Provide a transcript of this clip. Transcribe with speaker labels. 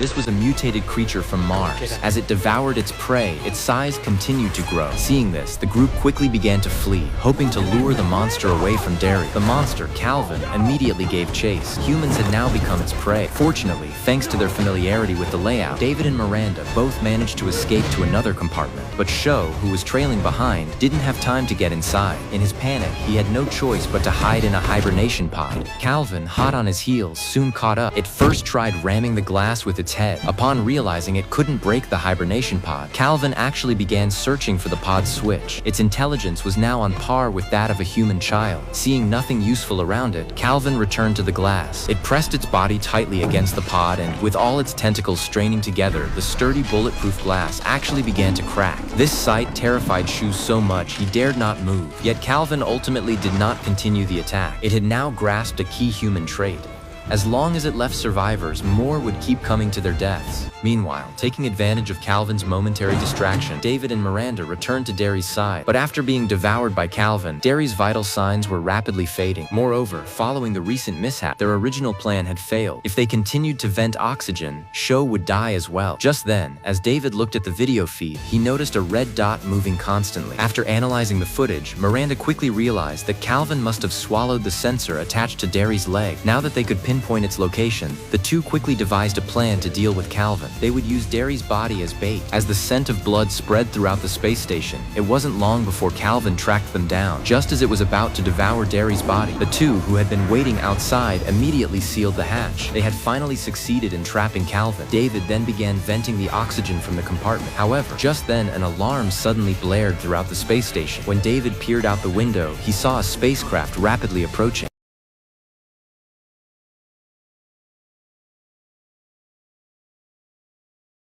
Speaker 1: this was a mutated creature from Mars. As it devoured its prey, its size continued to grow. Seeing this, the group quickly began to flee, hoping to lure the monster away from Derry. The monster, Calvin, immediately gave chase. Humans had now become its prey. Fortunately, thanks to their familiarity with the layout, David and Miranda both managed to escape to another compartment. But Sho, who was trailing behind, didn't have time to get inside. In his panic, he had no choice but to hide in a hibernation pod. Calvin, hot on his heels, soon caught up. It first tried ramming the glass with its head. Upon realizing it couldn't break the hibernation pod, Calvin actually began searching for the pod's switch. Its intelligence was now on par with that of a human child. Seeing nothing useful around it, Calvin returned to the glass. It pressed its body tightly against the pod and, with all its tentacles straining together, the sturdy bulletproof glass actually began to crack. This sight terrified Shu so much he dared not move. Yet Calvin ultimately did not continue the attack. It had now grasped a key human trait. As long as it left survivors, more would keep coming to their deaths. Meanwhile, taking advantage of Calvin's momentary distraction, David and Miranda returned to Derry's side. But after being devoured by Calvin, Derry's vital signs were rapidly fading. Moreover, following the recent mishap, their original plan had failed. If they continued to vent oxygen, Sho would die as well. Just then, as David looked at the video feed, he noticed a red dot moving constantly. After analyzing the footage, Miranda quickly realized that Calvin must have swallowed the sensor attached to Derry's leg. Now that they could pinpoint its location, the two quickly devised a plan to deal with Calvin. They would use Derry's body as bait. As the scent of blood spread throughout the space station, it wasn't long before Calvin tracked them down. Just as it was about to devour Derry's body, the two, who had been waiting outside, immediately sealed the hatch. They had finally succeeded in trapping Calvin. David then began venting the oxygen from the compartment. However, just then an alarm suddenly blared throughout the space station. When David peered out the window, he saw a spacecraft rapidly approaching.